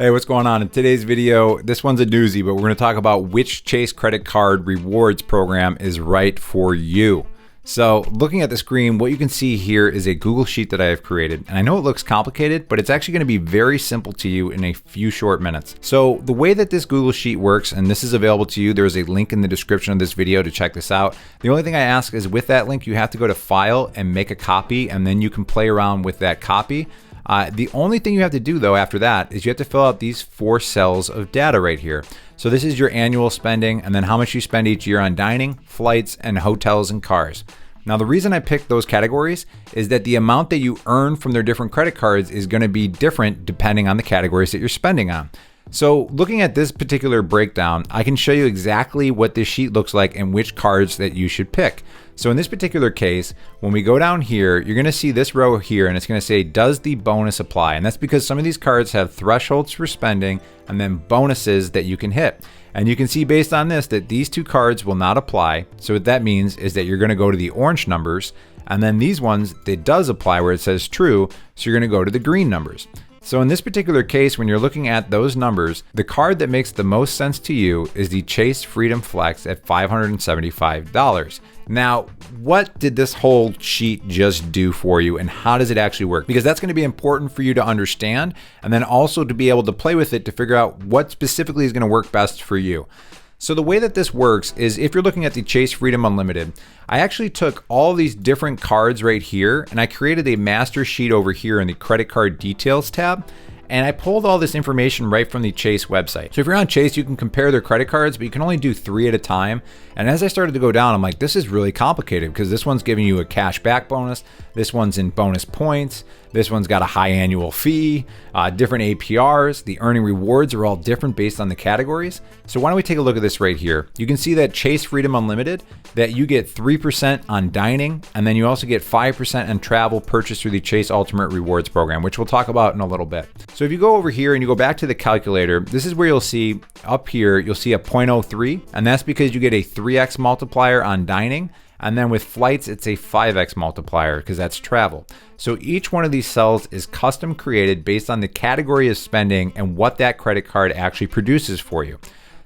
Hey, what's going on? In today's video, this one's a doozy, but we're going to talk about which Chase credit card rewards program is right for you. So looking at the screen, what you can see here is a Google Sheet that I have created. And I know it looks complicated, but it's actually going to be very simple to you in a few short minutes. So the way that this Google Sheet works, and this is available to you, there's a link in the description of this video to check this out. The only thing I ask is with that link, you have to go to File and make a copy, and then you can play around with that copy. The only thing you have to do though after that is you have to fill out these 4 cells of data right here. So this is your annual spending and then how much you spend each year on dining, flights, and hotels and cars. Now the reason I picked those categories is that the amount that you earn from their different credit cards is going to be different depending on the categories that you're spending on. So looking at this particular breakdown, I can show you exactly what this sheet looks like and which cards that you should pick. So in this particular case, when we go down here, you're going to see this row here and it's going to say, does the bonus apply? And that's because some of these cards have thresholds for spending and then bonuses that you can hit. And you can see based on this that these 2 cards will not apply. So what that means is that you're going to go to the orange numbers, and then these ones, it does apply where it says true. So you're going to go to the green numbers. So in this particular case, when you're looking at those numbers, the card that makes the most sense to you is the Chase Freedom Flex at $575. Now, what did this whole sheet just do for you and how does it actually work? Because that's going to be important for you to understand and then also to be able to play with it to figure out what specifically is going to work best for you. So the way that this works is if you're looking at the Chase Freedom Unlimited, I actually took all these different cards right here and I created a master sheet over here in the credit card details tab. And I pulled all this information right from the Chase website. So if you're on Chase, you can compare their credit cards, but you can only do 3 at a time. And as I started to go down, I'm like, this is really complicated because this one's giving you a cash back bonus. This one's in bonus points. This one's got a high annual fee, different APRs. The earning rewards are all different based on the categories. So why don't we take a look at this right here? You can see that Chase Freedom Unlimited, that you get 3% on dining, and then you also get 5% on travel purchased through the Chase Ultimate Rewards program, which we'll talk about in a little bit. So if you go over here and you go back to the calculator, this is where you'll see up here, you'll see a 0.03, and that's because you get a 3x multiplier on dining. And then with flights, it's a 5x multiplier because that's travel. So each one of these cells is custom created based on the category of spending and what that credit card actually produces for you.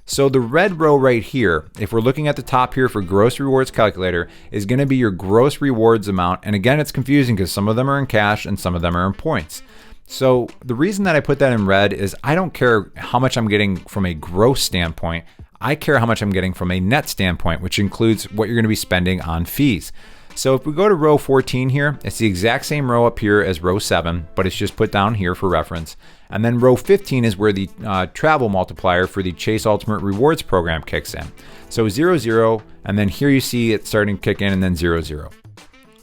So the red row right here, if we're looking at the top here for gross rewards calculator, is going to be your gross rewards amount. And again, it's confusing because some of them are in cash and some of them are in points. So the reason that I put that in red is I don't care how much I'm getting from a gross standpoint. I care how much I'm getting from a net standpoint, which includes what you're going to be spending on fees. So if we go to row 14 here, it's the exact same row up here as row 7, but it's just put down here for reference. And then row 15 is where the travel multiplier for the Chase Ultimate Rewards program kicks in. So 0, 0, and then here you see it starting to kick in and then 0, 0.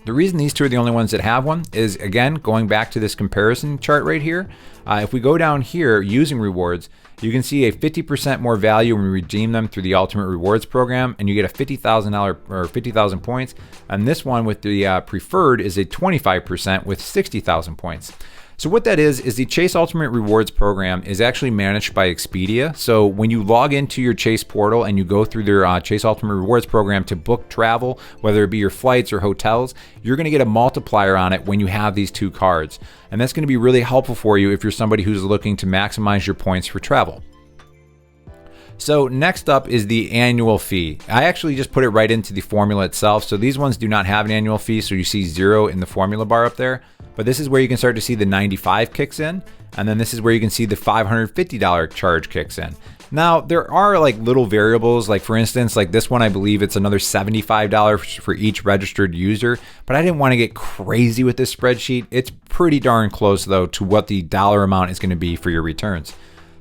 The reason these 2 are the only ones that have one is, again, going back to this comparison chart right here. If we go down here using rewards, you can see a 50% more value when we redeem them through the Ultimate Rewards program, and you get a $50,000 or 50,000 points. And this one with the preferred is a 25% with 60,000 points. So what that is the Chase Ultimate Rewards program is actually managed by Expedia. So when you log into your Chase portal and you go through their Chase Ultimate Rewards program to book travel, whether it be your flights or hotels, you're going to get a multiplier on it when you have these 2 cards. And that's going to be really helpful for you if you're somebody who's looking to maximize your points for travel. So next up is the annual fee. I actually just put it right into the formula itself. So these ones do not have an annual fee. So you see 0 in the formula bar up there. But this is where you can start to see the 95 kicks in. And then this is where you can see the $550 charge kicks in. Now, there are like little variables, like for instance, like this one, I believe it's another $75 for each registered user, but I didn't want to get crazy with this spreadsheet. It's pretty darn close though to what the dollar amount is going to be for your returns.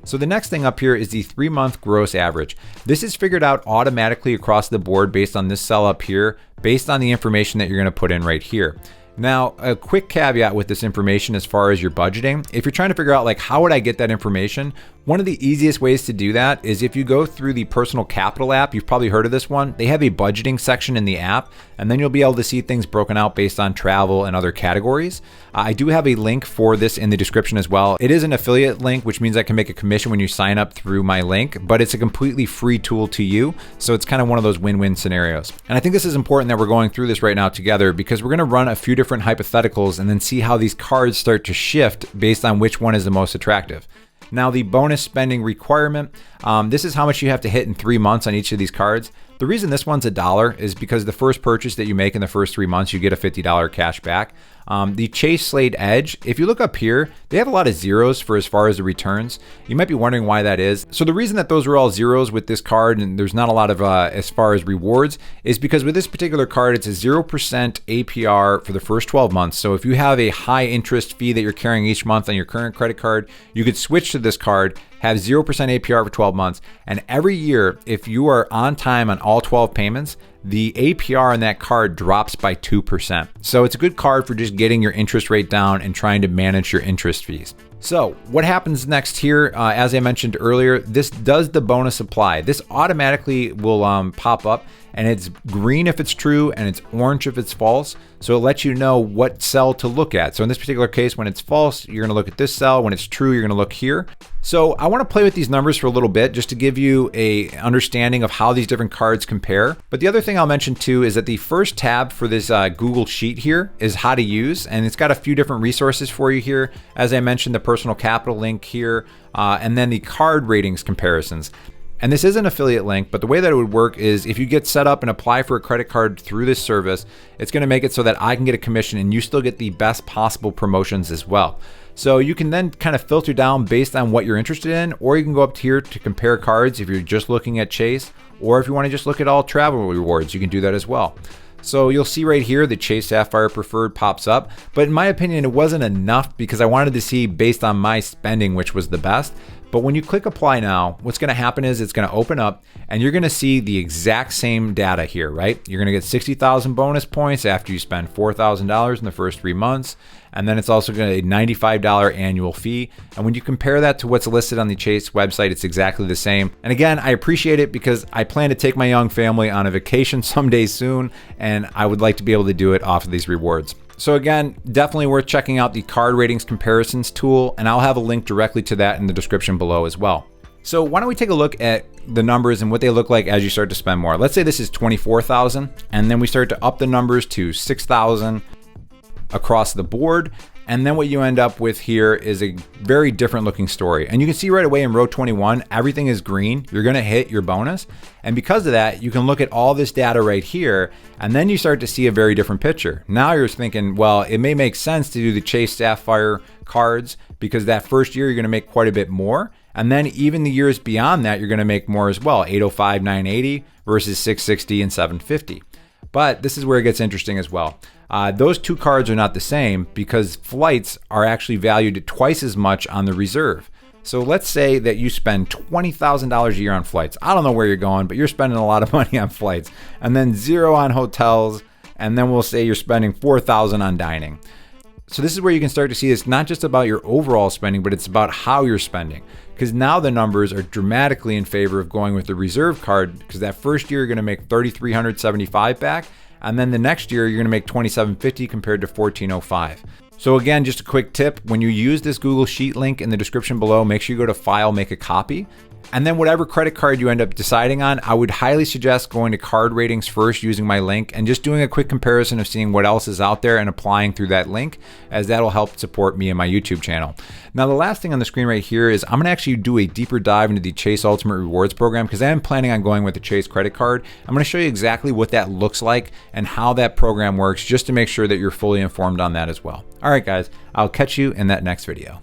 So the next thing up here is the 3-month gross average. This is figured out automatically across the board based on this cell up here, based on the information that you're going to put in right here. Now, a quick caveat with this information as far as your budgeting, if you're trying to figure out like how would I get that information, one of the easiest ways to do that is if you go through the Personal Capital app. You've probably heard of this one. They have a budgeting section in the app, and then you'll be able to see things broken out based on travel and other categories. I do have a link for this in the description as well. It is an affiliate link, which means I can make a commission when you sign up through my link, but it's a completely free tool to you. So it's kind of one of those win-win scenarios. And I think this is important that we're going through this right now together because we're going to run a few different hypotheticals and then see how these cards start to shift based on which one is the most attractive. Now the bonus spending requirement, this is how much you have to hit in 3 months on each of these cards. The reason this one's $1 is because the first purchase that you make in the first 3 months, you get a $50 cash back. The Chase Slate Edge, if you look up here, they have a lot of zeros for as far as the returns. You might be wondering why that is. So the reason that those are all zeros with this card and there's not a lot of as far as rewards is because with this particular card, it's a 0% APR for the first 12 months. So if you have a high interest fee that you're carrying each month on your current credit card, you could switch to this card, have 0% APR for 12 months. And every year, if you are on time on all 12 payments, the APR on that card drops by 2%. So it's a good card for just getting your interest rate down and trying to manage your interest fees. So what happens next here, as I mentioned earlier, this does the bonus apply. This automatically will pop up, and it's green if it's true and it's orange if it's false. So it lets you know what cell to look at. So in this particular case, when it's false, you're gonna look at this cell. When it's true, you're gonna look here. So I wanna play with these numbers for a little bit just to give you a understanding of how these different cards compare. But the other thing I'll mention too is that the first tab for this Google Sheet here is how to use, and it's got a few different resources for you here. As I mentioned, the personal capital link here, and then the card ratings comparisons. And this is an affiliate link, but the way that it would work is if you get set up and apply for a credit card through this service, it's gonna make it so that I can get a commission and you still get the best possible promotions as well. So you can then kind of filter down based on what you're interested in, or you can go up here to compare cards if you're just looking at Chase, or if you wanna just look at all travel rewards, you can do that as well. So you'll see right here, the Chase Sapphire Preferred pops up, but in my opinion, it wasn't enough because I wanted to see based on my spending, which was the best. But when you click apply now, what's gonna happen is it's gonna open up and you're gonna see the exact same data here, right? You're gonna get 60,000 bonus points after you spend $4,000 in the first 3 months. And then it's also gonna be a $95 annual fee. And when you compare that to what's listed on the Chase website, it's exactly the same. And again, I appreciate it because I plan to take my young family on a vacation someday soon, and I would like to be able to do it off of these rewards. So again, definitely worth checking out the card ratings comparisons tool, and I'll have a link directly to that in the description below as well. So why don't we take a look at the numbers and what they look like as you start to spend more. Let's say this is 24,000, and then we start to up the numbers to 6,000 across the board. And then what you end up with here is a very different looking story. And you can see right away in row 21, everything is green. You're gonna hit your bonus. And because of that, you can look at all this data right here, and then you start to see a very different picture. Now you're thinking, well, it may make sense to do the Chase Sapphire cards because that first year you're gonna make quite a bit more. And then even the years beyond that, you're gonna make more as well, 805, 980 versus 660 and 750. But this is where it gets interesting as well. Those two cards are not the same because flights are actually valued at twice as much on the reserve. So let's say that you spend $20,000 a year on flights. I don't know where you're going, but you're spending a lot of money on flights, and then zero on hotels, and then we'll say you're spending $4,000 on dining. So this is where you can start to see it's not just about your overall spending, but it's about how you're spending. Because now the numbers are dramatically in favor of going with the reserve card, because that first year you're gonna make $3,375 back, and then the next year you're gonna make $2,750 compared to $1,405. So again, just a quick tip, when you use this Google Sheet link in the description below, make sure you go to File, make a copy. And then whatever credit card you end up deciding on, I would highly suggest going to card ratings first using my link and just doing a quick comparison of seeing what else is out there and applying through that link, as that'll help support me and my YouTube channel. Now, the last thing on the screen right here is I'm gonna actually do a deeper dive into the Chase Ultimate Rewards program because I am planning on going with the Chase credit card. I'm gonna show you exactly what that looks like and how that program works just to make sure that you're fully informed on that as well. All right, guys, I'll catch you in that next video.